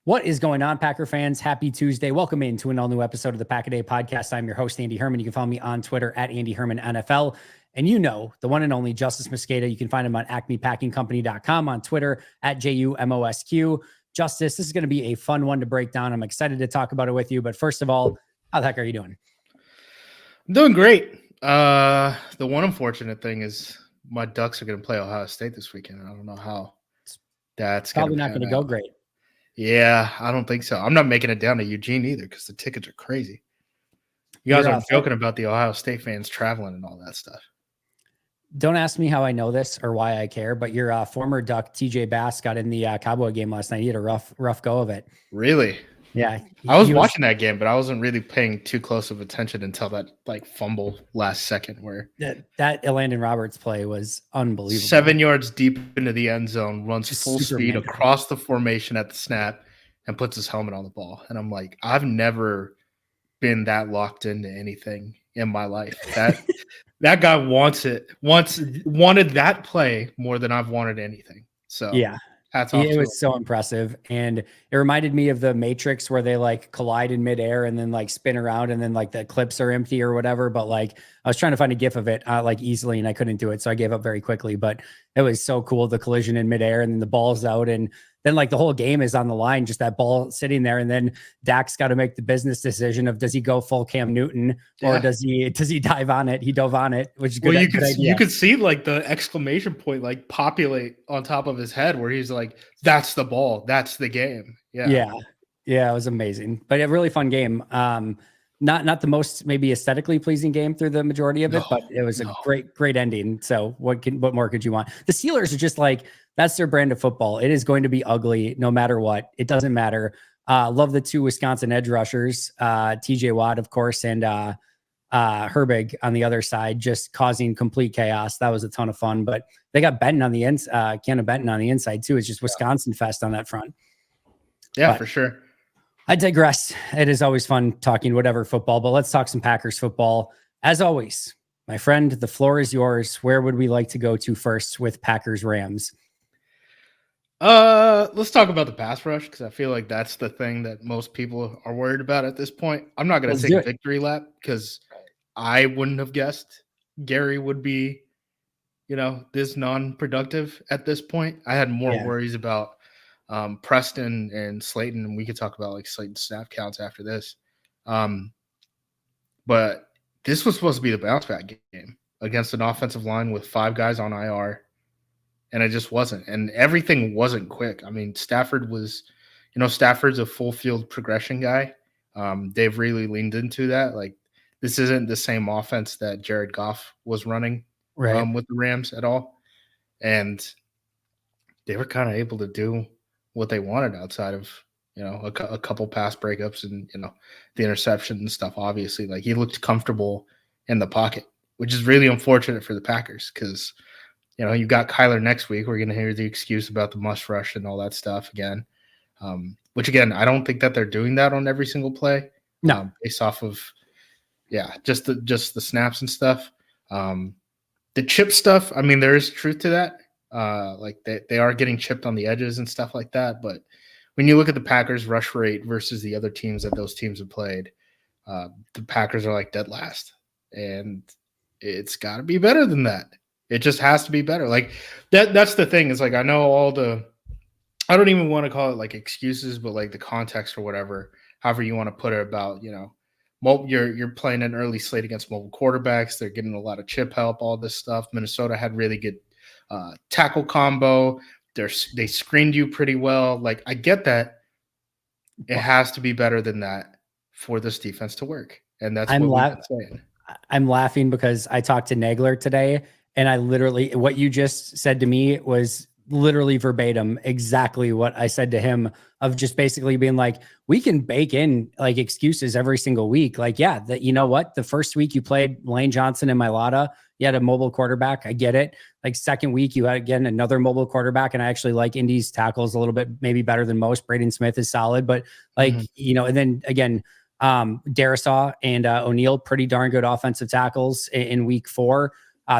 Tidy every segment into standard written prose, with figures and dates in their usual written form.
What is going on, Packer fans? Happy Tuesday. Welcome into an all-new episode of the Pack a Day podcast. I'm your host, Andy Herman. You can follow me on Twitter at Andy Herman NFL. And you know, the one and only Justis Mosqueda. You can find him on acmepackingcompany.com, on Twitter at JUMOSQ. Justis, this is going to be a fun one to break down. I'm excited to talk about it with you. But first of all, how the heck are you doing? I'm doing great. The one unfortunate thing is my Ducks are going to play Ohio State this weekend. I don't know how that's probably not going to go great. Yeah, I don't think so. I'm not making it down to Eugene either because the tickets are crazy. You guys are joking about the Ohio State fans traveling and all that stuff. Don't ask me how I know this or why I care, but your former Duck, TJ Bass, got in the Cowboy game last night. He had a rough go of it. Really? Yeah. I was watching that game, but I wasn't really paying too close of attention until that fumble last second where that Landon Roberts play was unbelievable. 7 yards deep into the end zone, runs full speed across the formation at the snap and puts his helmet on the ball. And I'm like, I've never been that locked into anything in my life. That guy wanted that play more than I've wanted anything. So yeah. It was so impressive. And it reminded me of the Matrix where they collide in midair and then spin around and then the clips are empty or whatever. But I was trying to find a GIF of it easily and I couldn't do it. So I gave up very quickly, but it was so cool. The collision in midair and then the ball's out and then the whole game is on the line, just that ball sitting there. And then Dak's got to make the business decision of, does he go full Cam Newton or does he dive on it? He dove on it, which is good. Well, you could see the exclamation point populate on top of his head where he's like, that's the ball. That's the game. Yeah. It was amazing, but a really fun game. Not the most maybe aesthetically pleasing game through the majority of it, but it was a great ending. So what more could you want? The Steelers are just that's their brand of football. It is going to be ugly no matter what. It doesn't matter. Love the two Wisconsin edge rushers, TJ Watt, of course, and Herbig on the other side, just causing complete chaos. That was a ton of fun, but they got Benton on the inside, Kenna Benton on the inside too. It's just Wisconsin fest on that front. Yeah, but for sure. I digress. It is always fun talking whatever football, but let's talk some Packers football. As always, my friend, the floor is yours. Where would we like to go to first with Packers Rams? Let's talk about the pass rush because I feel like that's the thing that most people are worried about at this point. I'm not going to take a victory lap because I wouldn't have guessed Gary would be, this non-productive at this point. I had more worries about Preston and Slayton, and we could talk about Slayton's snap counts after this. But this was supposed to be the bounce back game against an offensive line with 5 guys on IR. And it just wasn't. And everything wasn't quick. I mean, Stafford was, Stafford's a full field progression guy. They've really leaned into that. This isn't the same offense that Jared Goff was running with the Rams at all. And they were kind of able to do what they wanted outside of, a couple pass breakups and, the interception and stuff. Obviously, he looked comfortable in the pocket, which is really unfortunate for the Packers because – you got Kyler next week. We're going to hear the excuse about the must rush and all that stuff again. Which again, I don't think that they're doing that on every single play. No, based off of, just the snaps and stuff. The chip stuff. I mean, there is truth to that. They are getting chipped on the edges and stuff like that. But when you look at the Packers rush rate versus the other teams that those teams have played, the Packers are dead last, and it's got to be better than that. It just has to be better. That's the thing is I know I don't even want to call it excuses, but the context or whatever, however you want to put it about, you're playing an early slate against mobile quarterbacks. They're getting a lot of chip help, all this stuff. Minnesota had really good tackle combo. They screened you pretty well. I get that. It has to be better than that for this defense to work. And that's what we've been saying. I'm laughing because I talked to Nagler today. And I literally, what you just said to me was literally verbatim, exactly what I said to him, of just basically being we can bake in excuses every single week. You know what? The first week you played Lane Johnson and Mailata, you had a mobile quarterback. I get it. Second week you had, again, another mobile quarterback. And I actually like Indy's tackles a little bit, maybe better than most. Braden Smith is solid, but and then again, Darisaw and O'Neal, pretty darn good offensive tackles in week 4.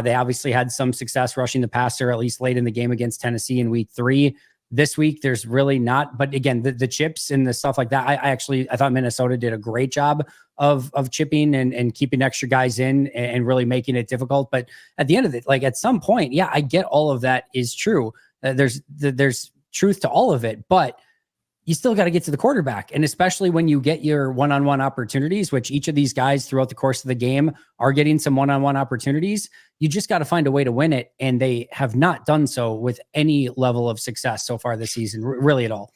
They obviously had some success rushing the passer, at least late in the game against Tennessee in week 3. This week, there's really not. But again, the chips and the stuff like that, I thought Minnesota did a great job of chipping and keeping extra guys in and really making it difficult. But at the end of it, like at some point, yeah, I get all of that is true. There's truth to all of it, but you still got to get to the quarterback. And especially when you get your one-on-one opportunities, which each of these guys throughout the course of the game are getting some one-on-one opportunities, you just got to find a way to win it. And they have not done so with any level of success so far this season, really at all.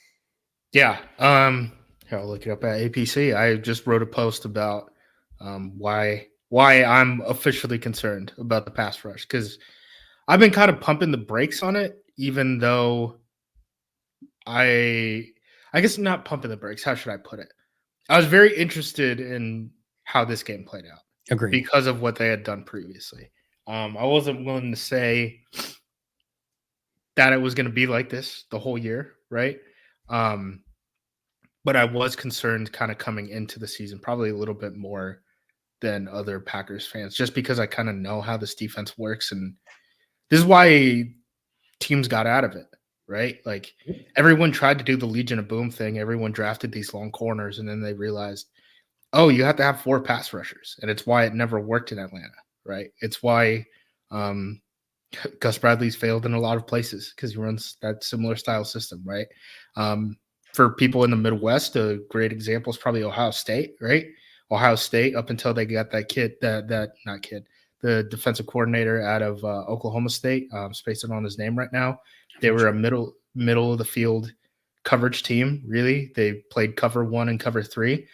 Yeah. Here, I'll look it up at APC. I just wrote a post about why I'm officially concerned about the pass rush, because I've been kind of pumping the brakes on it, even though I guess not pumping the brakes. How should I put it? I was very interested in how this game played out. Agreed. Because of what they had done previously. I wasn't willing to say that it was going to be like this the whole year, right? But I was concerned kind of coming into the season, probably a little bit more than other Packers fans, just because I kind of know how this defense works. And this is why teams got out of it. Right? Like everyone tried to do the Legion of Boom thing. Everyone drafted these long corners, and then they realized, oh, you have to have 4 pass rushers. And it's why it never worked in Atlanta, right? It's why Gus Bradley's failed in a lot of places, because he runs that similar style system, right? For people in the Midwest, a great example is probably Ohio State, right? Ohio State, up until they got that kid, the defensive coordinator out of Oklahoma State, spacing on his name right now. They were a middle of the field coverage team, really. They played cover 1 and cover 3.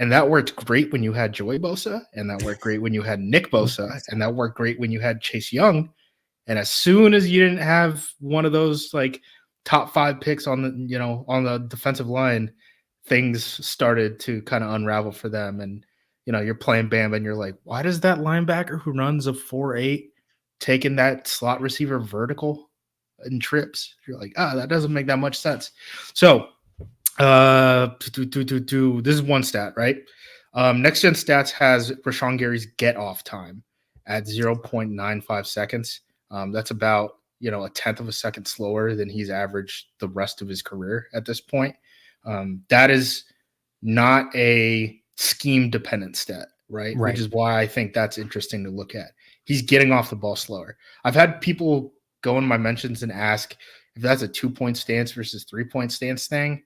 And that worked great when you had Joey Bosa, and that worked great when you had Nick Bosa, and that worked great when you had Chase Young. And as soon as you didn't have one of those like top 5 picks on the defensive line, things started to kind of unravel for them. And you're playing Bama, and you're like, why does that linebacker who runs a 4.8 taking that slot receiver vertical in trips? You're like, that doesn't make that much sense. So this is one stat, right? Next Gen Stats has Rashawn Gary's get off time at 0.95 seconds. That's about a tenth of a second slower than he's averaged the rest of his career at this point. That is not a scheme dependent stat, right? Which is why I think that's interesting to look at. He's getting off the ball slower. I've had people go in my mentions and ask if that's a 2-point stance versus 3-point stance thing.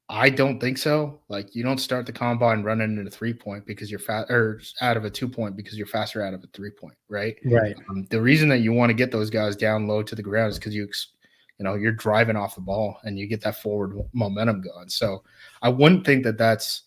I don't think so. Like, you don't start the combine running in a 3-point because you're fast, or out of a 2-point because you're faster out of a 3-point, right? Right. The reason that you want to get those guys down low to the ground is because you're driving off the ball and you get that forward momentum going. So I wouldn't think that that's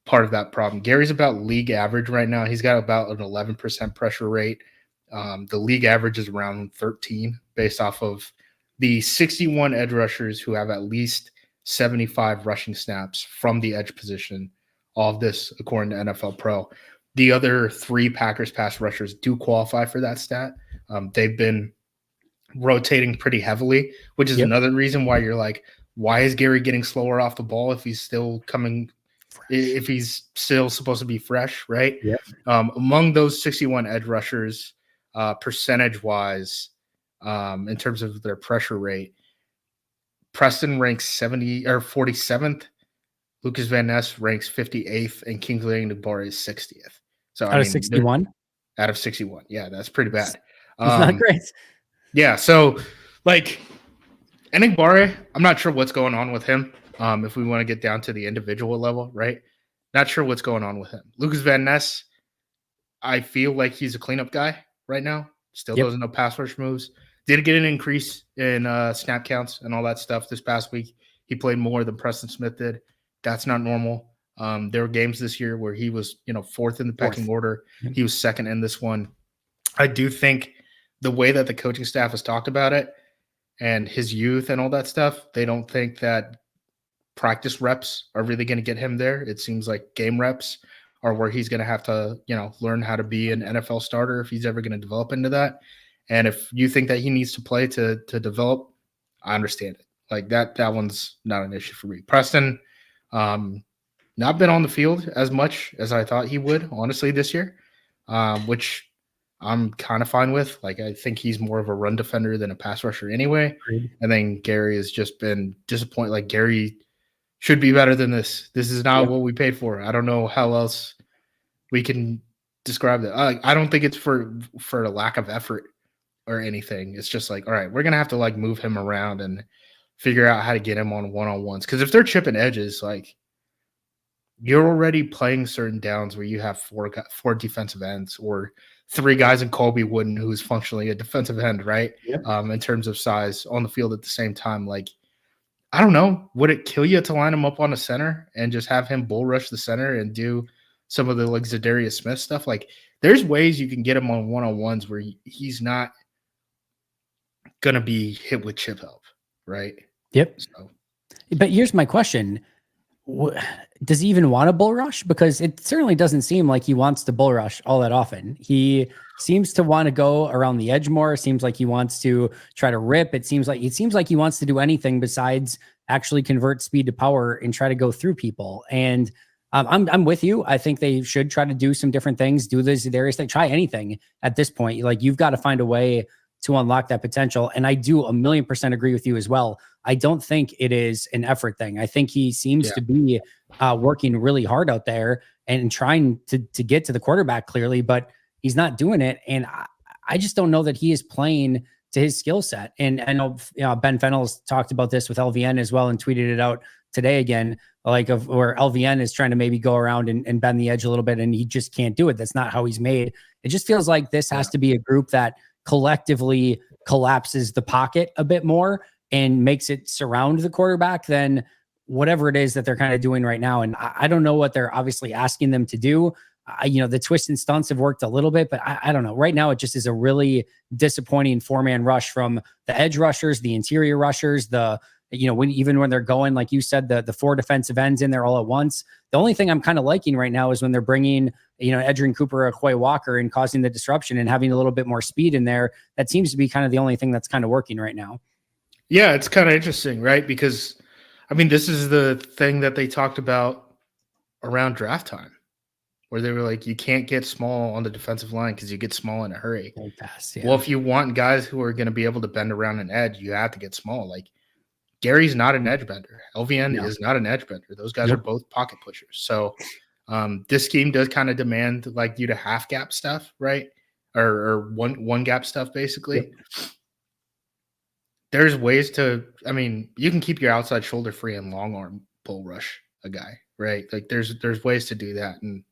part of that problem. Gary's about league average right now. He's got about an 11% pressure rate. The league average is around 13 based off of the 61 edge rushers who have at least 75 rushing snaps from the edge position. All of this according to NFL Pro. The other 3 Packers pass rushers do qualify for that stat. They've been rotating pretty heavily, which is another reason why you're like, why is Gary getting slower off the ball if he's still coming fresh, if he's still supposed to be fresh, right? Yep. Among those 61 edge rushers, percentage wise, in terms of their pressure rate, Preston ranks 47th, Lucas Van Ness ranks 58th, and Kingsley Enagbare is 60th. So out of 61? Out of 61. Yeah, that's pretty bad. It's not great. Yeah, so like Enagbare, I'm not sure what's going on with him. If we want to get down to the individual level, right? Not sure what's going on with him. Lucas Van Ness, I feel like he's a cleanup guy right now. Still doesn't know pass rush moves. Did get an increase in snap counts and all that stuff this past week. He played more than Preston Smith did. That's not normal. There were games this year where he was, 4th in the pecking order. He was 2nd in this one. I do think the way that the coaching staff has talked about it and his youth and all that stuff, they don't think that practice reps are really going to get him there. It seems like game reps are where he's going to have to, learn how to be an NFL starter if he's ever going to develop into that. And if you think that he needs to play to develop, I understand it. Like that one's not an issue for me. Preston, not been on the field as much as I thought he would, honestly, this year, which I'm kind of fine with. Like, I think he's more of a run defender than a pass rusher anyway. Agreed. And then Gary has just been disappointed. Like, Gary should be better than this. This is not Yep. what we paid for. I don't know how else we can describe that. I don't think it's for a lack of effort or anything. It's just like, all right, we're gonna have to like move him around and figure out how to get him on one-on-ones. Because if they're chipping edges, like you're already playing certain downs where you have four defensive ends or three guys in Colby Wooden, who's functionally a defensive end, right? Yep. In terms of size on the field at the same time. Like, I don't know, would it kill you to line him up on a center and just have him bull rush the center and do some of the like Zadarius Smith stuff? Like, there's ways you can get him on one-on-ones where he's not gonna be hit with chip help, right? Yep. So, But here's my question. Does he even want a bull rush? Because it certainly doesn't seem like he wants to bull rush all that often. He seems to want to go around the edge more. Seems like he wants to try to rip. It seems like he wants to do anything besides actually convert speed to power and try to go through people. And I'm with you. I think they should try to do some different things. Do the Zadarius thing. Try anything at this point. Like, you've got to find a way to unlock that potential. And I do 1,000,000% agree with you as well. I don't think it is an effort thing. I think he seems to be working really hard out there and trying to get to the quarterback clearly, but he's not doing it. And I just don't know that he is playing to his skill set. And I know Ben Fennell's talked about this with LVN as well and tweeted it out today again, like of where LVN is trying to maybe go around and bend the edge a little bit, and he just can't do it. That's not how he's made. It just feels like this has to be a group that collectively collapses the pocket a bit more and makes it surround the quarterback than whatever it is that they're kind of doing right now. And I don't know what they're obviously asking them to do. The twists and stunts have worked a little bit, but I don't know. Right now, it just is a really disappointing 4-man rush from the edge rushers, the interior rushers, when they're going, like you said, the 4 defensive ends in there all at once. The only thing I'm kind of liking right now is when they're bringing, Edgerrin Cooper or Quay Walker and causing the disruption and having a little bit more speed in there. That seems to be kind of the only thing that's kind of working right now. Yeah, it's kind of interesting, right? Because, I mean, this is the thing that they talked about around draft time, where they were like, you can't get small on the defensive line because you get small in a hurry. Very fast, yeah. Well, if you want guys who are going to be able to bend around an edge, you have to get small. Like, Gary's not an edge bender. LVN is not an edge bender. Those guys are both pocket pushers. So this scheme does kind of demand like you to half gap stuff, right? Or one gap stuff, basically. Yep. There's ways to, I mean, you can keep your outside shoulder free and long arm bull rush a guy, right? Like there's ways to do that. And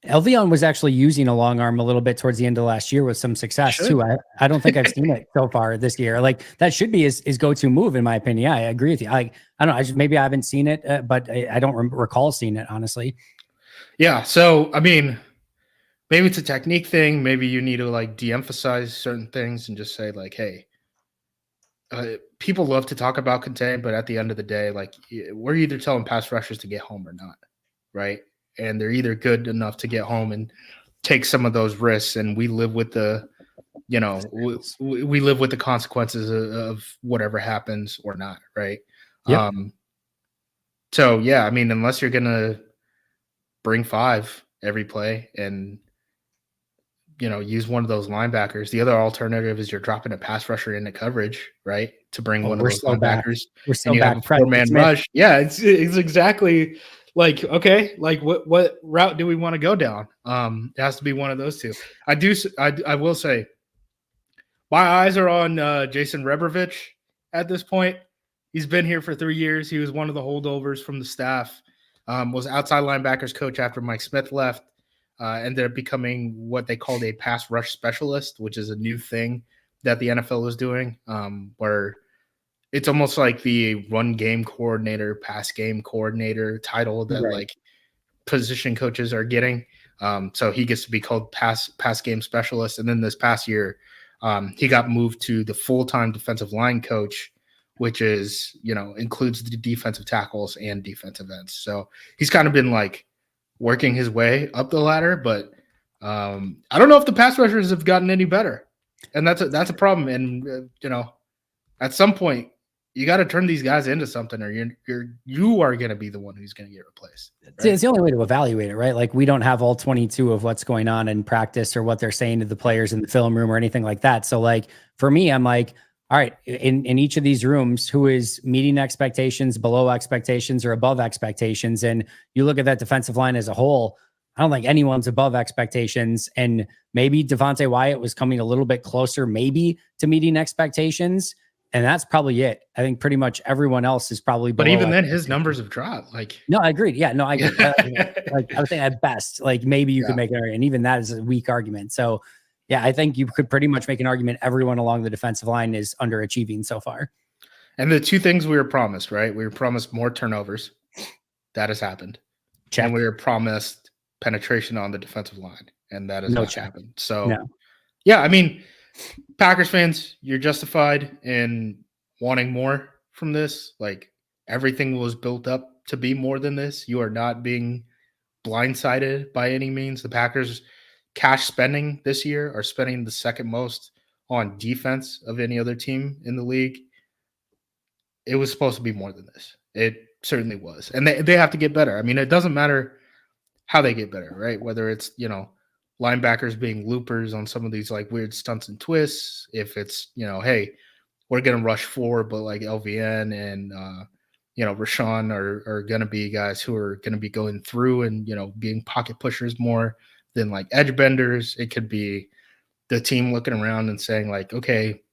LVN was actually using a long arm a little bit towards the end of last year with some success too. I don't think I've seen it so far this year. Like that should be his go-to move in my opinion. Yeah, I agree with you. I don't know. Maybe I haven't seen it, but I don't recall seeing it honestly. Yeah. So, I mean, maybe it's a technique thing. Maybe you need to like de-emphasize certain things and just say like, hey, people love to talk about contain, but at the end of the day, like we're either telling pass rushers to get home or not, right? And they're either good enough to get home and take some of those risks, and we live with the, we live with the consequences of whatever happens or not, right? Yep. So yeah, I mean, unless you're gonna bring 5 every play and use one of those linebackers. The other alternative is you're dropping a pass rusher into coverage, right? To bring one of those linebackers. We're so and you have a 4-man rush. Yeah, it's exactly like, okay, like what route do we want to go down? It has to be one of those two. I will say my eyes are on Jason Rebrovich at this point. He's been here for 3 years. He was one of the holdovers from the staff. Was outside linebackers coach after Mike Smith left. Ended up becoming what they called a pass rush specialist, which is a new thing that the NFL is doing, where it's almost like the run game coordinator, pass game coordinator title that like position coaches are getting. So he gets to be called pass game specialist. And then this past year, he got moved to the full-time defensive line coach, which is, includes the defensive tackles and defensive ends. So he's kind of been like working his way up the ladder, but I don't know if the pass rushers have gotten any better, and that's a problem. And at some point, you got to turn these guys into something, or you are going to be the one who's going to get replaced. Right? See, it's the only way to evaluate it, right? Like we don't have all 22 of what's going on in practice or what they're saying to the players in the film room or anything like that. So like for me, I'm like, all right, in each of these rooms, who is meeting expectations, below expectations, or above expectations? And you look at that defensive line as a whole, I don't think anyone's above expectations. And maybe Devontae Wyatt was coming a little bit closer, maybe to meeting expectations. And that's probably it. I think pretty much everyone else is probably below. But even then, his numbers have dropped. Like, no, I agree. Yeah, no, I agree. Like I would think at best, like maybe you could make an argument, and even that is a weak argument. So, yeah, I think you could pretty much make an argument everyone along the defensive line is underachieving so far. And the two things we were promised, right? We were promised more turnovers. That has happened. Check. And we were promised penetration on the defensive line, and that has not happened. So, yeah, I mean, Packers fans, you're justified in wanting more from this. Like, everything was built up to be more than this. You are not being blindsided by any means. The Packers cash spending this year are spending the second most on defense of any other team in the league. It was supposed to be more than this. It certainly was. And they have to get better. I mean, it doesn't matter how they get better, right? Whether it's, linebackers being loopers on some of these like weird stunts and twists. If it's, hey, we're going to rush 4, but like LVN and, Rashawn are going to be guys who are going to be going through and, being pocket pushers more than like edge benders. It could be the team looking around and saying like, okay,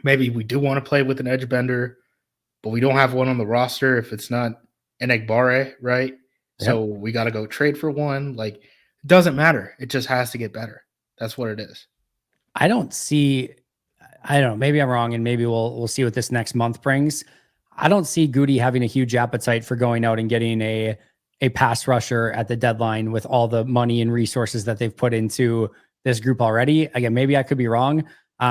maybe we do want to play with an edge bender, but we don't have one on the roster if it's not Enagbare, right? Yep. So we got to go trade for one. Like, it doesn't matter. It just has to get better. That's what it is. I don't know. Maybe I'm wrong, and maybe we'll see what this next month brings. I don't see Goody having a huge appetite for going out and getting a pass rusher at the deadline with all the money and resources that they've put into this group already. Again, maybe I could be wrong.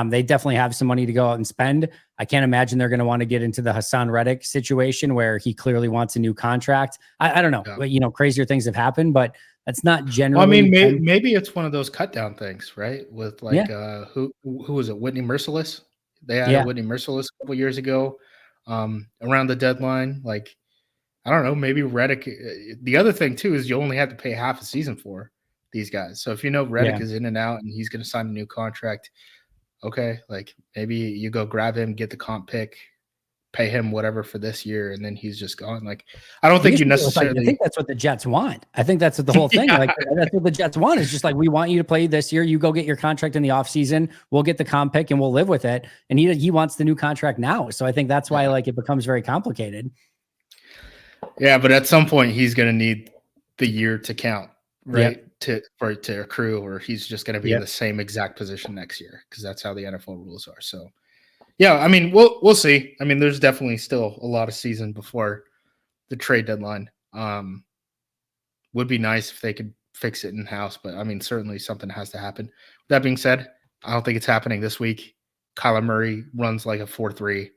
They definitely have some money to go out and spend. I can't imagine they're going to want to get into the Hassan Reddick situation where he clearly wants a new contract. I don't know. Yeah. But, crazier things have happened, but that's not generally. Well, I mean, maybe it's one of those cut down things, right? With like, who was it? Whitney Merciless. They had Whitney Merciless a couple years ago around the deadline. Like, I don't know, maybe Reddick. The other thing too is you only have to pay half a season for these guys. So if Reddick is in and out and he's going to sign a new contract, okay, like maybe you go grab him, get the comp pick, pay him whatever for this year, and then he's just gone. Like, I don't think you necessarily. I think that's what the Jets want. I think that's what the whole thing. Like, that's what the Jets want. Is just like, we want you to play this year. You go get your contract in the offseason. We'll get the comp pick and we'll live with it. And he wants the new contract now. So I think that's why like it becomes very complicated. Yeah, but at some point he's going to need the year to count, right? For it to accrue, or he's just going to be in the same exact position next year because that's how the NFL rules are. So. Yeah, I mean, we'll see. I mean, there's definitely still a lot of season before the trade deadline. Would be nice if they could fix it in-house, but I mean, certainly something has to happen. That being said, I don't think it's happening this week. Kyler Murray runs like a 4-3.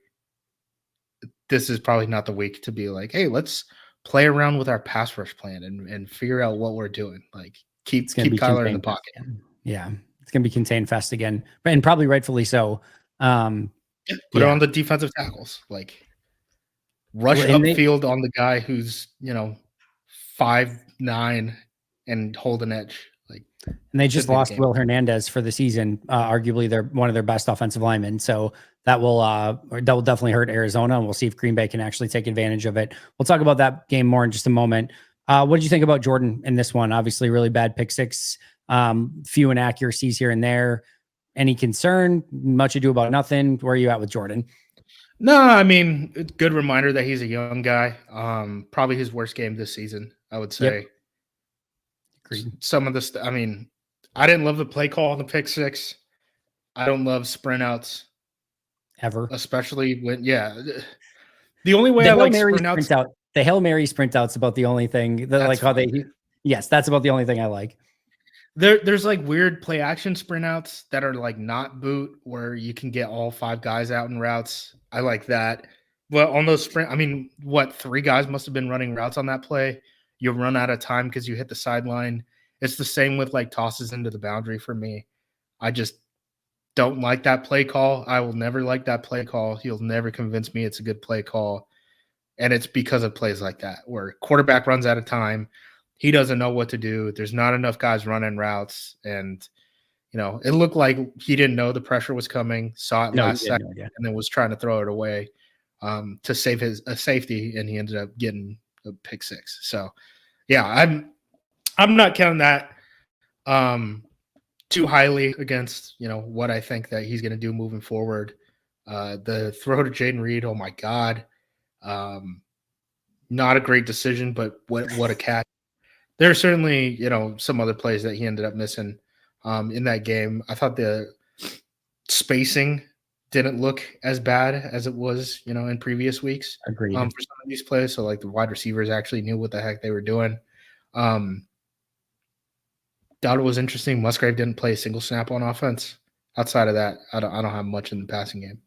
This is probably not the week to be like, hey, let's play around with our pass rush plan and figure out what we're doing. Like, keep Kyler in the pocket. Yeah, it's going to be contained fast again, and probably rightfully so. Put it on the defensive tackles, like rush upfield on the guy who's 5'9" and hold an edge. Like, and they just lost Will Hernandez for the season. Arguably, they're one of their best offensive linemen. So that will definitely hurt Arizona, and we'll see if Green Bay can actually take advantage of it. We'll talk about that game more in just a moment. What did you think about Jordan in this one? Obviously, really bad pick six, few inaccuracies here and there. Any concern? Much ado about nothing. Where are you at with Jordan? No, I mean, good reminder that he's a young guy. Probably his worst game this season, I would say. Agreed. Some of this, I mean, I didn't love the play call on the pick six. I don't love sprint outs. Ever. Especially when, the only way I like sprint outs. The Hail Mary sprint outs about the only thing that like how yes, that's about the only thing I like. There's like weird play action sprint outs that are like not boot where you can get all 5 guys out in routes. I like that. But on those sprint, I mean, 3 guys must have been running routes on that play. You run out of time because you hit the sideline. It's the same with like tosses into the boundary for me. don't like that play call. I will never like that play call. He'll never convince me it's a good play call. And it's because of plays like that where quarterback runs out of time. He doesn't know what to do. There's not enough guys running routes. And, it looked like he didn't know the pressure was coming, saw it No, he last did second, no idea. and then was trying to throw it away to save his safety, and he ended up getting a pick six. So, yeah, I'm not counting that too highly against, what I think that he's going to do moving forward. The throw to Jayden Reed, oh my God. Not a great decision, but what a catch. There are certainly, some other plays that he ended up missing in that game. I thought the spacing didn't look as bad as it was, in previous weeks Agreed. for some of these plays. So, like, the wide receivers actually knew what the heck they were doing. Thought it was interesting. Musgrave didn't play a single snap on offense. Outside of that, I don't have much in the passing game.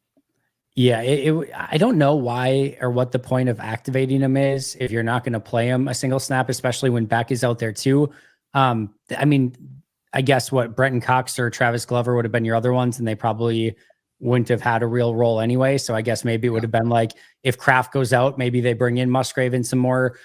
Yeah, I don't know why or what the point of activating him is if you're not going to play him a single snap, especially when Beck is out there too. I mean, I guess what Brenton Cox or Travis Glover would have been your other ones, and they probably wouldn't have had a real role anyway. So I guess maybe it would have been like if Kraft goes out, maybe they bring in Musgrave in some more,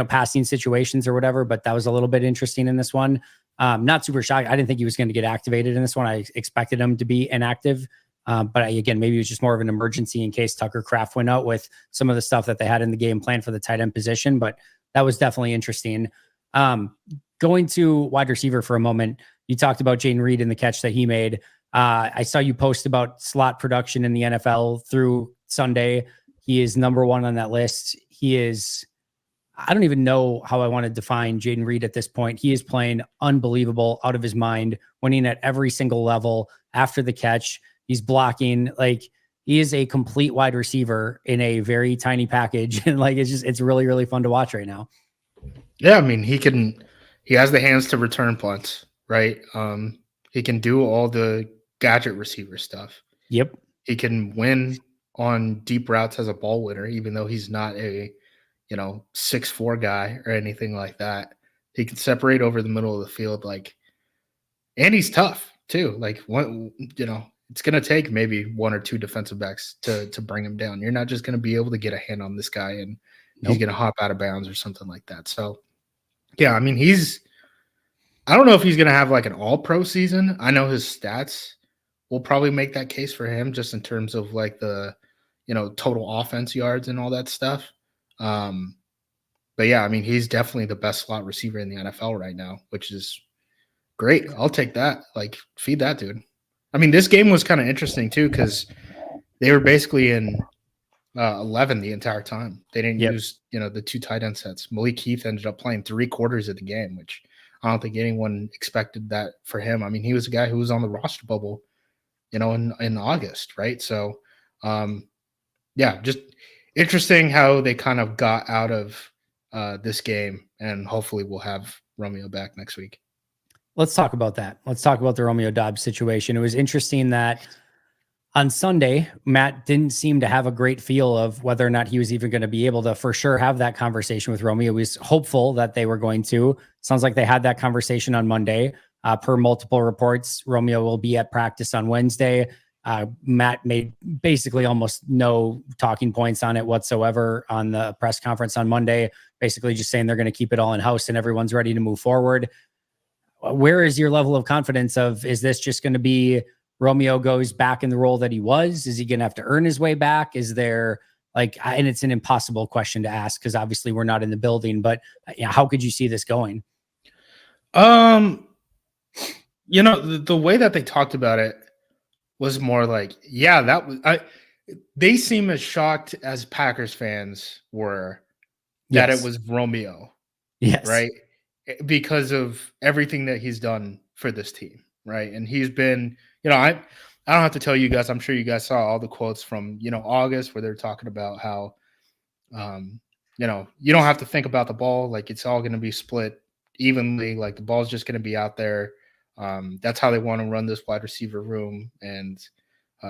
passing situations or whatever. But that was a little bit interesting in this one. Not super shocked. I didn't think he was going to get activated in this one. I expected him to be inactive. But again, maybe it was just more of an emergency in case Tucker Kraft went out with some of the stuff that they had in the game plan for the tight end position. But that was definitely interesting. Going to wide receiver for a moment, you talked about Jayden Reed and the catch that he made. I saw you post about slot production in the NFL through Sunday. He is number one on that list. I don't even know how I want to define Jayden Reed at this point. He is playing unbelievable, out of his mind, winning at every single level after the catch. He's blocking, like he is a complete wide receiver in a very tiny package. And like, it's really, really fun to watch right now. Yeah. I mean, he has the hands to return punts, right? He can do all the gadget receiver stuff. Yep. He can win on deep routes as a ball winner, even though he's not a, 6'4" guy or anything like that. He can separate over the middle of the field. And he's tough too. It's going to take maybe one or two defensive backs to bring him down. You're not just going to be able to get a hand on this guy and he's going to hop out of bounds or something like that. So, yeah, I mean, I don't know if he's going to have like an all-pro season. I know his stats will probably make that case for him just in terms of like the, total offense yards and all that stuff. But yeah, I mean, he's definitely the best slot receiver in the NFL right now, which is great. I'll take that. Like, feed that dude. I mean, this game was kind of interesting too because they were basically in 11 the entire time. They didn't use, the two tight end sets. Malik Heath ended up playing 3/4 of the game, which I don't think anyone expected that for him. I mean, he was a guy who was on the roster bubble, in August, right? So, yeah, just interesting how they kind of got out of this game, and hopefully we'll have Romeo back next week. Let's talk about that. Let's talk about the Romeo Doubs situation. It was interesting that on Sunday, Matt didn't seem to have a great feel of whether or not he was even going to be able to for sure have that conversation with Romeo. He was hopeful that they were going to. Sounds like they had that conversation on Monday. Per multiple reports, Romeo will be at practice on Wednesday. Matt made basically almost no talking points on it whatsoever on the press conference on Monday, basically just saying they're going to keep it all in house and everyone's ready to move forward. Where is your level of confidence is this just going to be Romeo goes back in the role that he was? Is he going to have to earn his way back? Is there and it's an impossible question to ask because obviously we're not in the building, but how could you see this going? The way that they talked about it was more like, yeah, they seem as shocked as Packers fans were that it was Romeo. Yes. Right. Because of everything that he's done for this team. Right. And he's been, I don't have to tell you guys, I'm sure you guys saw all the quotes from, August where they're talking about how, you don't have to think about the ball. Like it's all going to be split evenly. Like the ball's just going to be out there. That's how they want to run this wide receiver room. And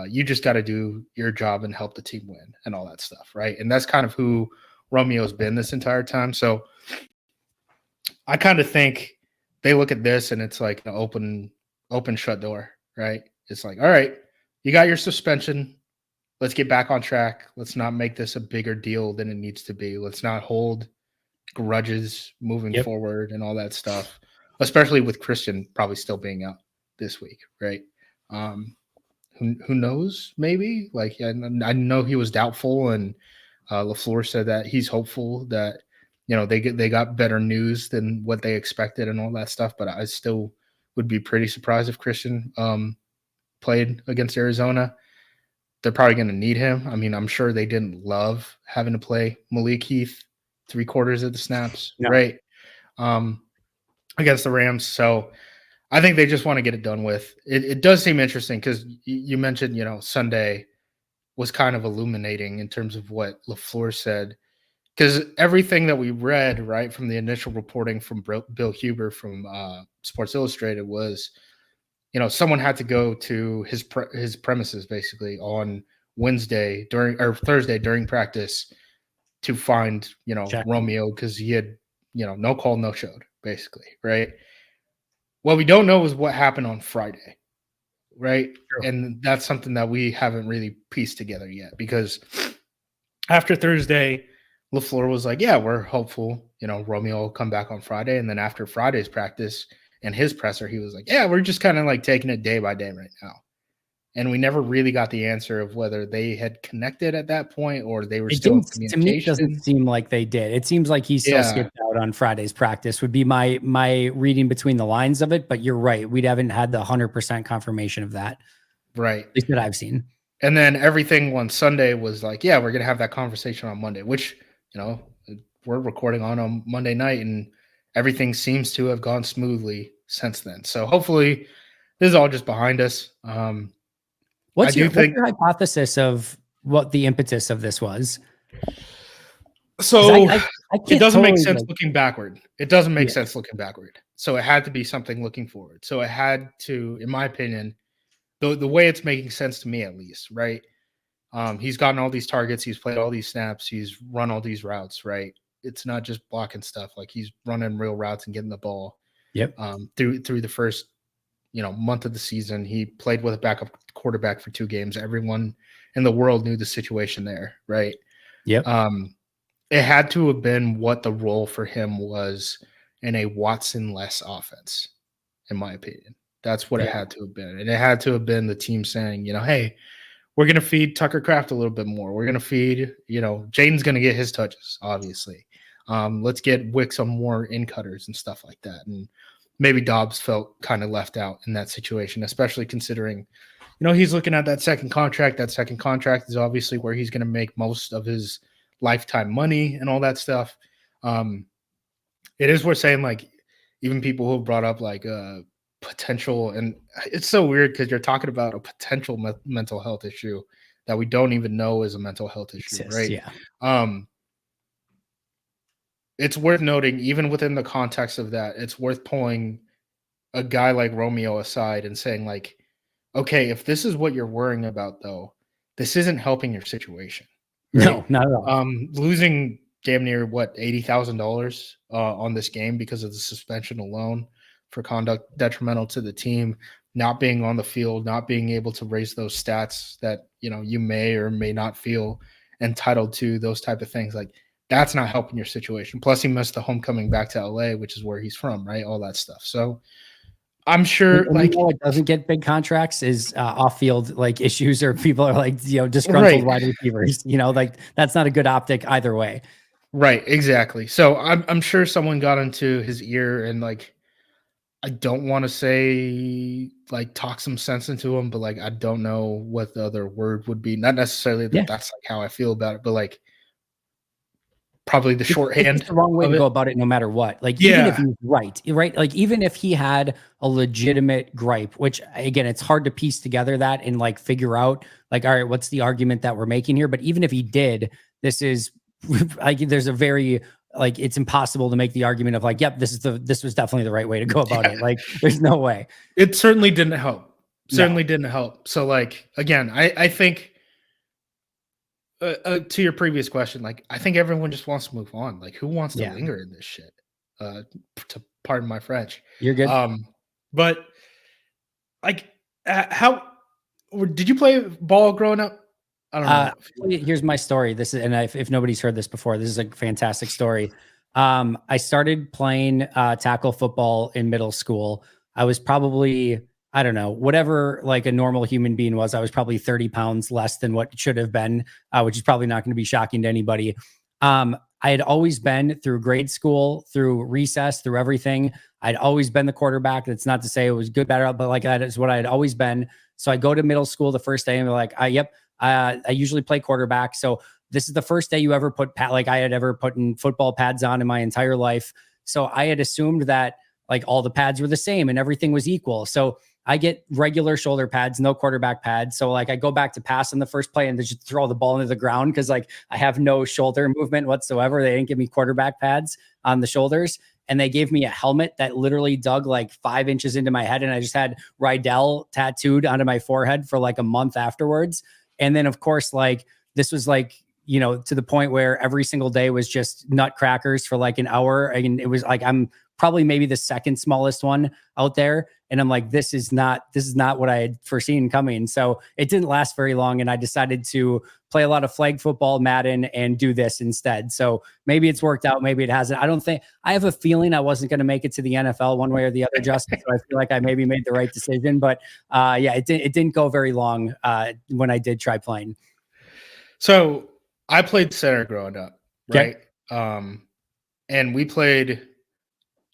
you just got to do your job and help the team win and all that stuff. Right. And that's kind of who Romeo's been this entire time. So I kind of think they look at this and it's like an open shut door, right? It's like, all right, you got your suspension. Let's get back on track. Let's not make this a bigger deal than it needs to be. Let's not hold grudges moving Yep. forward and all that stuff, especially with Christian probably still being out this week, right? Who knows? Maybe like I know he was doubtful, and LaFleur said that he's hopeful that they got better news than what they expected and all that stuff. But I still would be pretty surprised if Christian played against Arizona. They're probably going to need him. I mean, I'm sure they didn't love having to play Malik Heath 3/4 of the snaps, No. right? Against the Rams. So I think they just want to get it done with. It does seem interesting because you mentioned, Sunday was kind of illuminating in terms of what LaFleur said. Because everything that we read, right, from the initial reporting from Bill Huber from Sports Illustrated was, someone had to go to his premises basically on Wednesday or Thursday during practice to find, Check. Romeo because he had, no call, no showed basically, right? What we don't know is what happened on Friday, right? True. And that's something that we haven't really pieced together yet because after Thursday, LaFleur was like, yeah, we're hopeful, Romeo will come back on Friday. And then after Friday's practice and his presser, he was like, yeah, we're just kind of like taking it day by day right now. And we never really got the answer of whether they had connected at that point or they were still in To me, it doesn't communication. seem like they did. It seems like he still Yeah, skipped out on Friday's practice would be my reading between the lines of it. But you're right. We haven't had the 100% confirmation of that, right. at least that I've seen. And then everything on Sunday was like, yeah, we're going to have that conversation on Monday, which, we're recording on Monday night and everything seems to have gone smoothly since then. So hopefully this is all just behind us. What's do your think hypothesis of what the impetus of this was? so. I It can't doesn't make totally, sense like, looking backward. It doesn't make yeah. sense looking backward. So it had to be something looking forward. So it had to, in my opinion, the way it's making sense to me at least, right? He's gotten all these targets, he's played all these snaps, he's run all these routes, right? It's not just blocking stuff, like he's running real routes and getting the ball. Yep. Through the first, month of the season, he played with a backup quarterback for 2 games. Everyone in the world knew the situation there, right? Yep. It had to have been what the role for him was in a Watson-less offense, in my opinion. That's what it Yeah. had to have been. And it had to have been the team saying, hey, we're going to feed Tucker Kraft a little bit more. We're going to feed, Jayden's going to get his touches, obviously. Let's get Wicks on more in cutters and stuff like that. And maybe Doubs felt kind of left out in that situation, especially considering, he's looking at that second contract. That second contract is obviously where he's going to make most of his lifetime money and all that stuff. It is worth saying, like, even people who have brought up like potential, and it's so weird because you're talking about a potential mental health issue that we don't even know is a mental health issue, right? Yeah. It's worth noting, even within the context of that, it's worth pulling a guy like Romeo aside and saying, like, okay, if this is what you're worrying about, though, this isn't helping your situation. Right? No, not at all. Losing damn near $80,000 on this game because of the suspension alone for conduct detrimental to the team, not being on the field, not being able to raise those stats that you may or may not feel entitled to, those type of things, like that's not helping your situation. Plus, he missed the homecoming back to LA, which is where he's from, right? All that stuff. So I'm sure, And like, what doesn't get big contracts is off-field like issues, or people are like disgruntled wide receivers. Like that's not a good optic either way. Right, exactly. So I'm sure someone got into his ear and, like, I don't want to say like talk some sense into him, but like I don't know what the other word would be. Not necessarily that that's like how I feel about it, but like probably the It's shorthand just the wrong way of to it. go about it, no matter what. Like, even if Yeah, he's right, like even if he had a legitimate gripe, which again, it's hard to piece together that and like figure out like, all right, what's the argument that we're making here? But even if he did, this is like, there's a very like, it's impossible to make the argument of like, yep, this was definitely the right way to go about it. Like, there's no way. it certainly didn't help. No. Certainly didn't help. So like again, I think to your previous question, like I think everyone just wants to move on. Like who wants to Yeah, linger in this shit? To pardon my French. you're good. But like how Did you play ball growing up? I don't know. Here's my story. This is, and if nobody's heard this before, this is a fantastic story. I started playing tackle football in middle school. I was probably, I don't know, whatever like a normal human being was. I was probably 30 pounds less than what it should have been, which is probably not going to be shocking to anybody. I had always been through grade school, through recess, through everything. I'd always been the quarterback. That's not to say it was good, bad, but like that is what I had always been. So I go to middle school the first day and they're like, yep. I usually play quarterback. So this is the first day you ever put like I had ever put in football pads on in my entire life. So I had assumed that like all the pads were the same and everything was equal. So I get regular shoulder pads, no quarterback pads. So like I go back to pass in the first play and just throw the ball into the ground because like I have no shoulder movement whatsoever. They didn't give me quarterback pads on the shoulders. And they gave me a helmet that literally dug like 5 inches into my head. And I just had Rydell tattooed onto my forehead for like a month afterwards. And then, of course, like this was like, you know, to the point where every single day was just nutcrackers for like an hour. And it was like, I'm probably maybe the second smallest one out there. And I'm like, this is not what I had foreseen coming. So it didn't last very long. And I decided to play a lot of flag football, Madden, and do this instead. So maybe it's worked out. Maybe it hasn't. I have a feeling I wasn't going to make it to the NFL one way or the other, Justin. So I feel like I maybe made the right decision, but yeah, it didn't go very long when I did try playing. So I played center growing up, right? Okay. And we played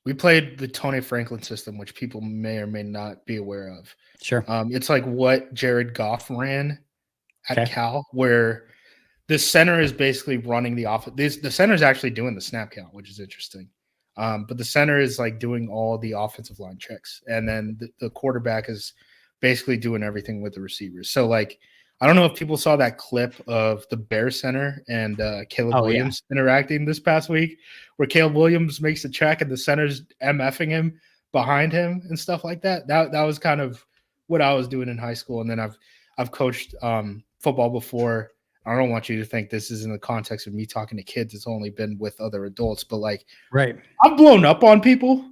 the Tony Franklin system, which people may or may not be aware of. Sure. It's like what Jared Goff ran at Okay. Cal, where the center is basically running the offense. The center is actually doing the snap count, which is interesting. But the center is like doing all the offensive line checks, and then the quarterback is basically doing everything with the receivers. So like, I don't know if people saw that clip of the Bears center and Caleb Williams interacting this past week, where Caleb Williams makes a check and the center's MFing him behind him and stuff like that. That was kind of what I was doing in high school. And then I've coached football before. I don't want you to think this is in the context of me talking to kids. It's only been with other adults, but like, right. I've blown up on people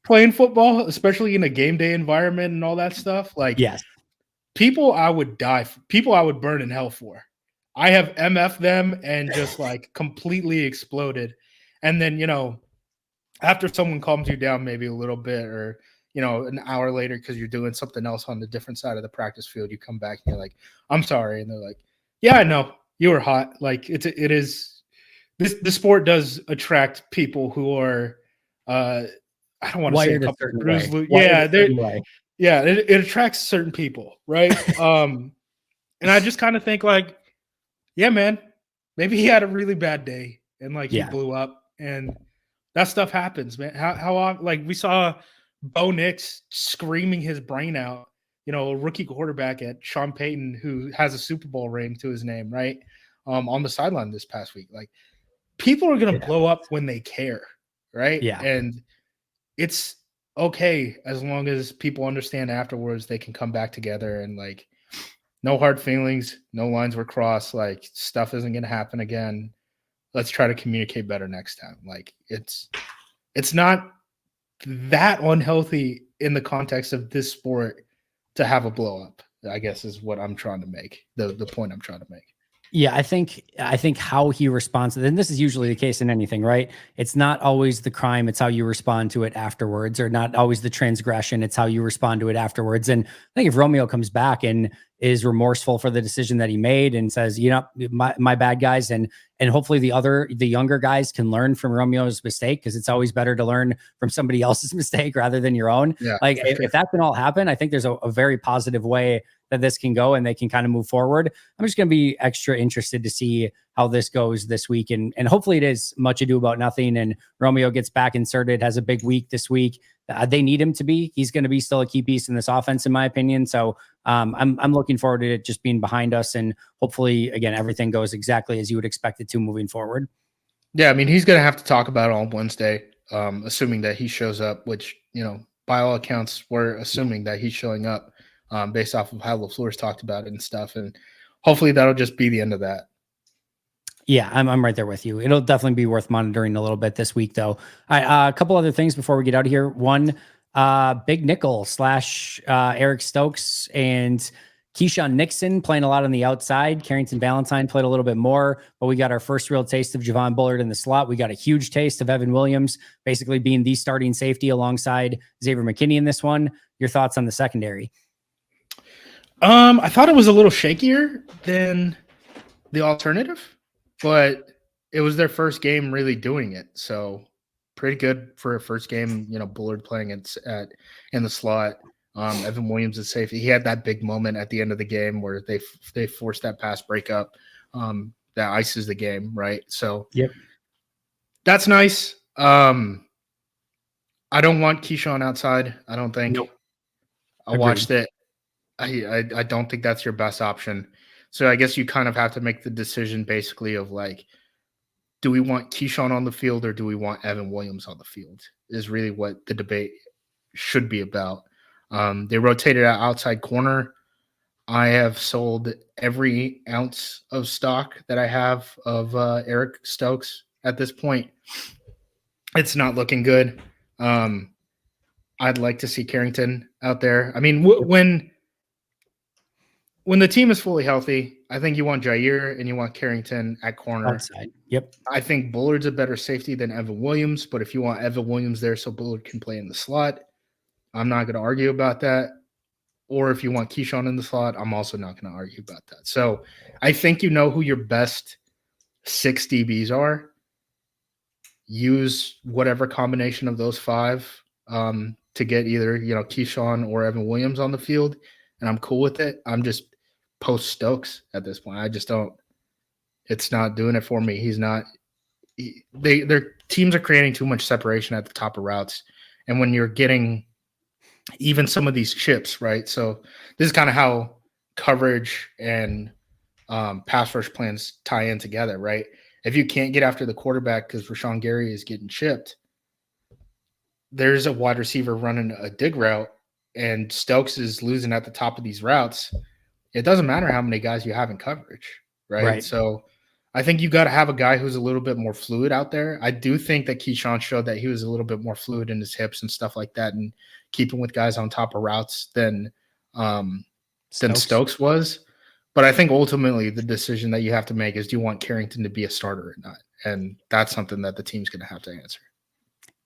playing football, especially in a game day environment and all that stuff. Like, yes. People I would die for, people I would burn in hell for. I have MF them and just like completely exploded. And then, you know, after someone calms you down maybe a little bit, or, you know, an hour later because you're doing something else on the different side of the practice field, you come back and you're like, I'm sorry. And they're like, yeah, I know. You were hot. Like it is the sport does attract people who are I don't want to say a couple bruised. Yeah, it attracts certain people, right? And I just kind of think like, yeah, man, maybe he had a really bad day and like he blew up, and that stuff happens, man. How like we saw Bo Nix screaming his brain out, you know, a rookie quarterback at Sean Payton who has a Super Bowl ring to his name, right? On the sideline this past week. Like, people are gonna blow up when they care, right? Yeah. And it's okay as long as people understand afterwards they can come back together and like no hard feelings, no lines were crossed, like stuff isn't going to happen again. Let's try to communicate better next time. Like it's not that unhealthy in the context of this sport to have a blow up, I guess, is what I'm trying to make. The point I'm trying to make. Yeah, I think how he responds, and this is usually the case in anything, right? It's not always the crime, it's how you respond to it afterwards, or not always the transgression, it's how you respond to it afterwards. And I think if Romeo comes back and is remorseful for the decision that he made and says, you know, my bad, guys, and hopefully the younger guys can learn from Romeo's mistake, because it's always better to learn from somebody else's mistake rather than your own. Yeah, like if that can all happen, I think there's a very positive way that this can go and they can kind of move forward. I'm just going to be extra interested to see how this goes this week. And hopefully it is much ado about nothing. And Romeo gets back inserted, has a big week this week. They need him to be. He's going to be still a key piece in this offense, in my opinion. So I'm looking forward to it just being behind us. And hopefully, again, everything goes exactly as you would expect it to moving forward. Yeah, I mean, he's going to have to talk about it on Wednesday, assuming that he shows up, which, you know, by all accounts, we're assuming that he's showing up. Based off of how LaFleur's talked about it and stuff. And hopefully that'll just be the end of that. Yeah, I'm right there with you. It'll definitely be worth monitoring a little bit this week, though. All right, a couple other things before we get out of here. One, Big Nickel / Eric Stokes and Keyshawn Nixon playing a lot on the outside. Carrington Valentine played a little bit more, but we got our first real taste of Javon Bullard in the slot. We got a huge taste of Evan Williams basically being the starting safety alongside Xavier McKinney in this one. Your thoughts on the secondary? I thought it was a little shakier than the alternative, but it was their first game really doing it. So pretty good for a first game, Bullard playing in the slot. Evan Williams is safety. He had that big moment at the end of the game where they forced that pass breakup that ices the game, right? So yep, that's nice. I don't want Keyshawn outside. I don't think. Nope. I watched it. I don't think that's your best option. So I guess you kind of have to make the decision basically of like, do we want Keyshawn on the field or do we want Evan Williams on the field is really what the debate should be about. They rotated out outside corner. I have sold every ounce of stock that I have of Eric Stokes at this point. It's not looking good. I'd like to see Carrington out there. I mean, when the team is fully healthy, I think you want Jair and you want Carrington at corner. Outside. Yep. I think Bullard's a better safety than Evan Williams, but if you want Evan Williams there so Bullard can play in the slot, I'm not going to argue about that. Or if you want Keyshawn in the slot, I'm also not going to argue about that. So I think you know who your best 6 DBs are. Use whatever combination of those 5 to get either, Keyshawn or Evan Williams on the field, and I'm cool with it. I'm just post Stokes at this point. I just don't – it's not doing it for me. He's not – their teams are creating too much separation at the top of routes, and when you're getting – even some of these chips, right? So this is kind of how coverage and pass rush plans tie in together, right? If you can't get after the quarterback because Rashawn Gary is getting chipped, there's a wide receiver running a dig route and Stokes is losing at the top of these routes. It doesn't matter how many guys you have in coverage, right? So I think you got to have a guy who's a little bit more fluid out there. I do think that Keyshawn showed that he was a little bit more fluid in his hips and stuff like that and keeping with guys on top of routes than Stokes was. But I think ultimately the decision that you have to make is, do you want Carrington to be a starter or not? And that's something that the team's going to have to answer.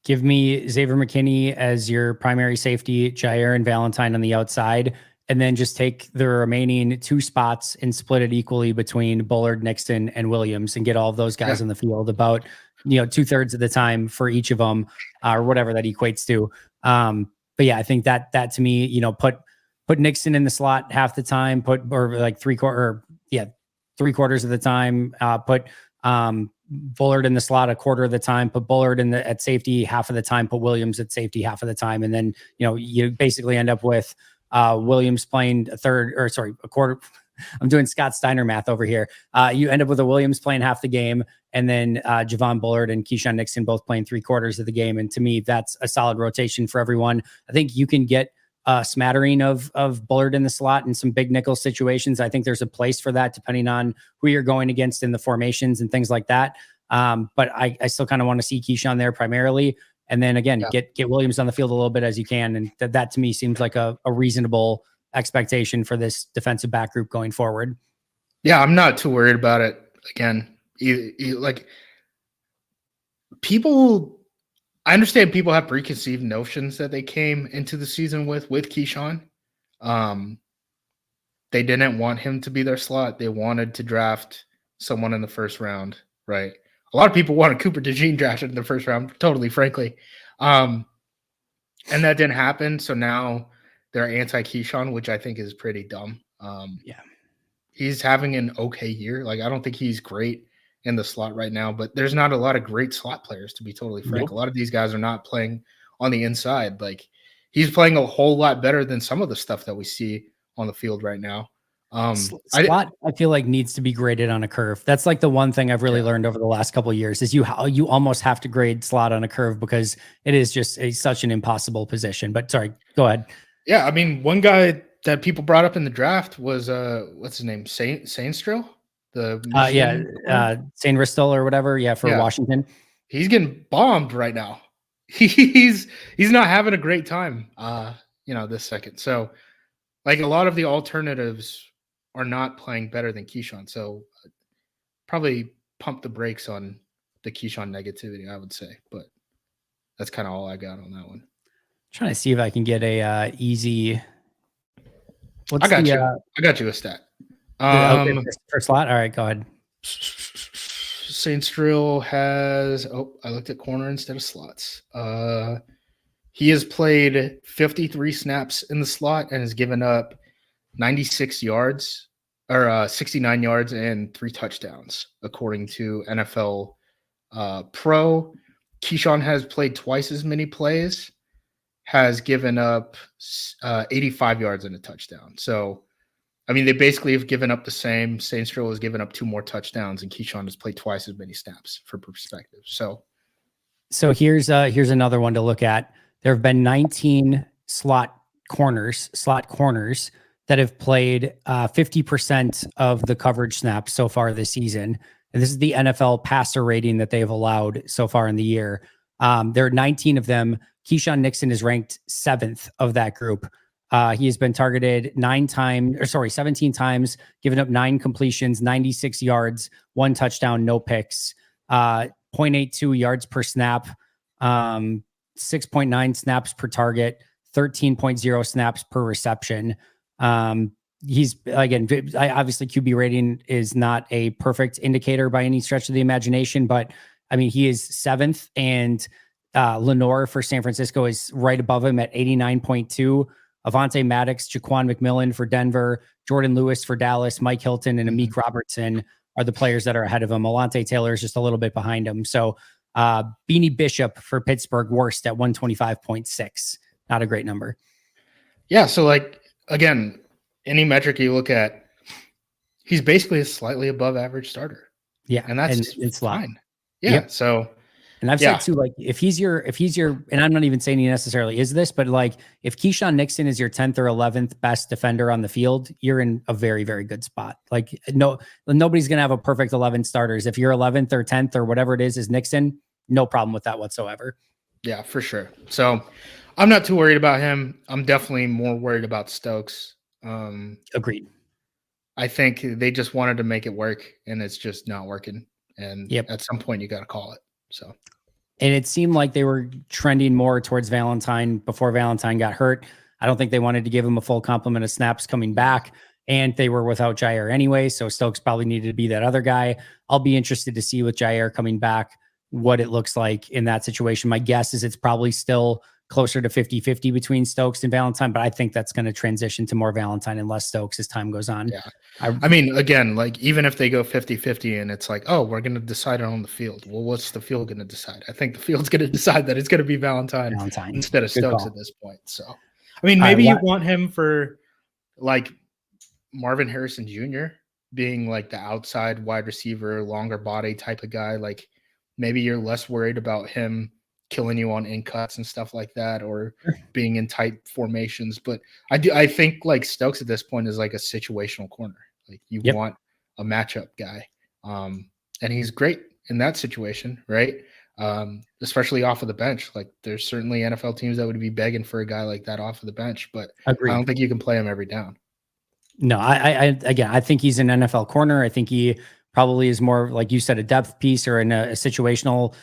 Give me Xavier McKinney as your primary safety, Jair and Valentine on the outside, and then just take the remaining 2 spots and split it equally between Bullard, Nixon, and Williams and get all of those guys on the field about, 2/3 of the time for each of them, or whatever that equates to. But yeah, I think that to me, put Nixon in the slot half the time, or like 3/4 of the time, put Bullard in the slot 1/4 of the time, put Bullard at safety half of the time, put Williams at safety half of the time. And then, you basically end up with Williams playing a quarter. I'm doing Scott Steiner math over here. You end up with a Williams playing half the game, and then Javon Bullard and Keyshawn Nixon both playing 3/4 of the game. And to me, that's a solid rotation for everyone. I think you can get a smattering of Bullard in the slot in some big nickel situations. I think there's a place for that depending on who you're going against in the formations and things like that. But I still kind of want to see Keyshawn there primarily. And then again, get Williams on the field a little bit as you can. And that to me seems like a reasonable expectation for this defensive back group going forward. Yeah, I'm not too worried about it. Again, like people, I understand people have preconceived notions that they came into the season with Keyshawn. They didn't want him to be their slot. They wanted to draft someone in the first round, right? A lot of people wanted Cooper DeJean drafted in the first round, totally, frankly. And that didn't happen. So now they're anti-Keyshawn, which I think is pretty dumb. He's having an okay year. Like, I don't think he's great in the slot right now, but there's not a lot of great slot players, to be totally frank. Nope. A lot of these guys are not playing on the inside. Like, he's playing a whole lot better than some of the stuff that we see on the field right now. Slot, I feel like, needs to be graded on a curve. That's like the one thing I've really learned over the last couple of years is you almost have to grade slot on a curve because it is just such an impossible position. But sorry, go ahead. Yeah, I mean, one guy that people brought up in the draft was what's his name, Sainstrill, Saint Ristel or whatever. Yeah, for Washington. He's getting bombed right now. He's not having a great time. This second. So like a lot of the alternatives are not playing better than Keyshawn. So probably pump the brakes on the Keyshawn negativity, I would say. But that's kind of all I got on that one. Trying to see if I can get a easy. I What's got you. I got you a stat. okay, first slot? All right, go ahead. Saints Drill has. Oh, I looked at corner instead of slots. He has played 53 snaps in the slot and has given up 96 yards or 69 yards and 3 touchdowns, according to NFL Pro. Keyshawn has played twice as many plays, has given up 85 yards and a touchdown. So, I mean, they basically have given up the same. Saints Row has given up 2 more touchdowns, and Keyshawn has played twice as many snaps for perspective. So here's another one to look at. There have been 19 slot corners that have played 50% of the coverage snaps so far this season. And this is the NFL passer rating that they've allowed so far in the year. There are 19 of them. Keyshawn Nixon is ranked 7th of that group. He has been targeted 17 times, given up 9 completions, 96 yards, 1 touchdown, no picks, 0.82 yards per snap, 6.9 snaps per target, 13.0 snaps per reception. He's obviously QB rating is not a perfect indicator by any stretch of the imagination, but I mean, he is 7th, and Lenore for San Francisco is right above him at 89.2. Avonte Maddox, Jaquan McMillan for Denver, Jordan Lewis for Dallas, Mike Hilton and Amik Robertson are the players that are ahead of him. Alante Taylor is just a little bit behind him. So Beanie Bishop for Pittsburgh, worst at 125.6. Not a great number. Yeah. So, like, again, any metric you look at, he's basically a slightly above average starter. Yeah. And that's it's fine. Yeah. Yep. So, and I've said too, like, if he's your, and I'm not even saying he necessarily is this, but like if Keyshawn Nixon is your 10th or 11th best defender on the field, you're in a very, very good spot. Like nobody's going to have a perfect 11 starters. If you're 11th or 10th or whatever it is Nixon, no problem with that whatsoever. Yeah, for sure. So I'm not too worried about him. I'm definitely more worried about Stokes. Agreed. I think they just wanted to make it work and it's just not working. And at some point you got to call it. So, and it seemed like they were trending more towards Valentine before Valentine got hurt. I don't think they wanted to give him a full complement of snaps coming back, and they were without Jair anyway. So Stokes probably needed to be that other guy. I'll be interested to see with Jair coming back what it looks like in that situation. My guess is it's probably still closer to 50-50 between Stokes and Valentine, but I think that's going to transition to more Valentine and less Stokes as time goes on. Yeah. I mean, again, like even if they go 50-50 and it's like, oh, we're going to decide it on the field. Well, what's the field going to decide? I think the field's going to decide that it's going to be Valentine instead of Stokes at this point. So, I mean, maybe you want him for like Marvin Harrison Jr. being like the outside wide receiver, longer body type of guy. Like maybe you're less worried about him killing you on in cuts and stuff like that, or being in tight formations. But I think like Stokes at this point is like a situational corner. Like you want a matchup guy. And he's great in that situation, right? Especially off of the bench. Like there's certainly NFL teams that would be begging for a guy like that off of the bench, but Agreed. I don't think you can play him every down. No, I think he's an NFL corner. I think he probably is more, like you said, a depth piece or in a situational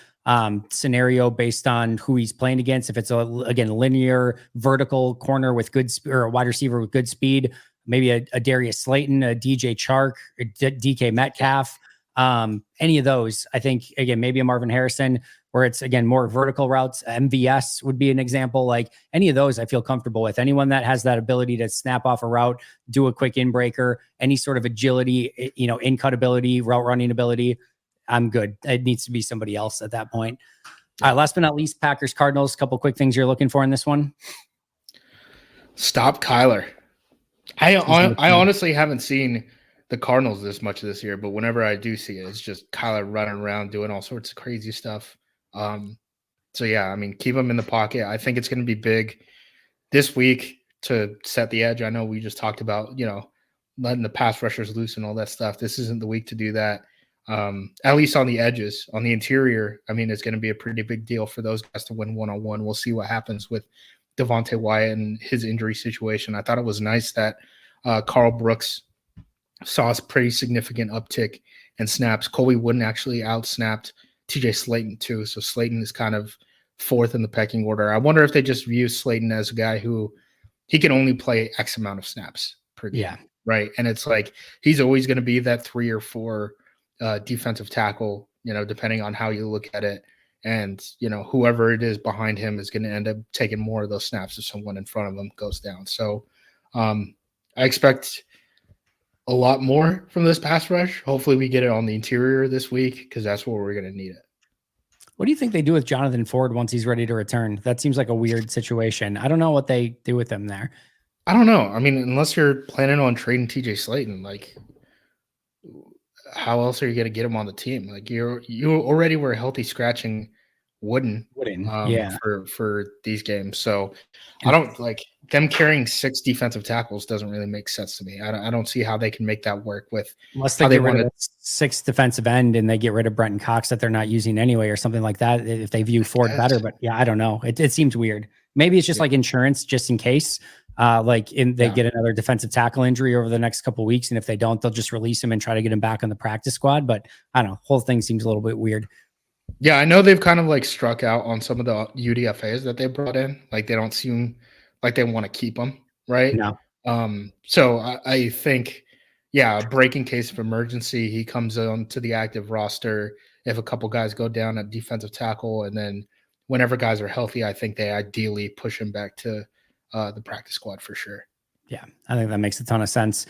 scenario based on who he's playing against. If it's a linear vertical corner with good or a wide receiver with good speed, maybe a Darius Slayton, a DJ Chark, a DK Metcalf, any of those. I think again maybe a Marvin Harrison where it's again more vertical routes. MVS would be an example. Like any of those, I feel comfortable with. Anyone that has that ability to snap off a route, do a quick in breaker, any sort of agility, in cut ability, route running ability. I'm good. It needs to be somebody else at that point. All right, last but not least, Packers Cardinals. A couple quick things you're looking for in this one. Stop Kyler. I honestly haven't seen the Cardinals this much this year, but whenever I do see it, it's just Kyler running around doing all sorts of crazy stuff. So yeah, I mean, keep him in the pocket. I think it's going to be big this week to set the edge. I know we just talked about, letting the pass rushers loose and all that stuff. This isn't the week to do that. At least on the edges, on the interior, I mean, it's going to be a pretty big deal for those guys to win one-on-one. We'll see what happens with Devontae Wyatt and his injury situation. I thought it was nice that Carl Brooks saw a pretty significant uptick in snaps. Colby Wooden actually outsnapped TJ Slayton too. So Slayton is kind of fourth in the pecking order. I wonder if they just view Slayton as a guy who he can only play X amount of snaps per game. Yeah. Right. And it's like he's always going to be that 3 or 4 defensive tackle, depending on how you look at it. And, whoever it is behind him is going to end up taking more of those snaps if someone in front of him goes down. So I expect a lot more from this pass rush. Hopefully we get it on the interior this week because that's where we're going to need it. What do you think they do with Jonathan Ford once he's ready to return? That seems like a weird situation. I don't know what they do with him there. I don't know. I mean, unless you're planning on trading TJ Slayton, like how else are you going to get him on the team? Like you already were healthy scratching Wooden yeah. for these games. So I don't like them carrying 6 defensive tackles doesn't really make sense to me. I don't see how they can make that work with unless they get rid of 6 defensive end and they get rid of Brenton Cox that they're not using anyway or something like that. If they view Ford better, but yeah, I don't know. It seems weird. Maybe it's just like insurance, just in case. They get another defensive tackle injury over the next couple of weeks, and if they don't, they'll just release him and try to get him back on the practice squad. But I don't know. Whole thing seems a little bit weird. Yeah, I know they've kind of like struck out on some of the UDFAs that they brought in. Like they don't seem like they want to keep them, right? No. So I think, breaking case of emergency, he comes on to the active roster if a couple guys go down at defensive tackle, and then whenever guys are healthy, I think they ideally push him back to the practice squad for sure. Yeah, I think that makes a ton of sense.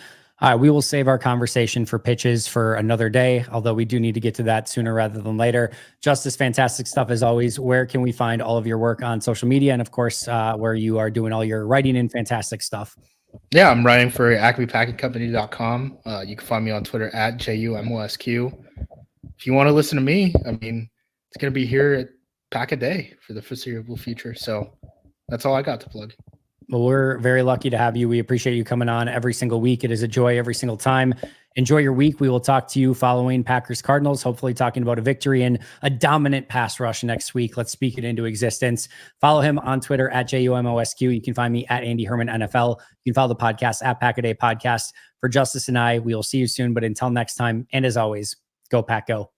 We will save our conversation for pitches for another day, although we do need to get to that sooner rather than later. Justis, fantastic stuff as always. Where can we find all of your work on social media? And of course, where you are doing all your writing and fantastic stuff. Yeah, I'm writing for acmepackingcompany.com. You can find me on Twitter at JUMOSQ. If you want to listen to me, I mean, it's going to be here at Pack a Day for the foreseeable future. So that's all I got to plug. Well, we're very lucky to have you. We appreciate you coming on every single week. It is a joy every single time. Enjoy your week. We will talk to you following Packers Cardinals, hopefully talking about a victory and a dominant pass rush next week. Let's speak it into existence. Follow him on Twitter at JUMOSQ. You can find me at Andy Herman NFL. You can follow the podcast at Pack a Day Podcast. For Justis and I, we will see you soon. But until next time, and as always, go Pack Go.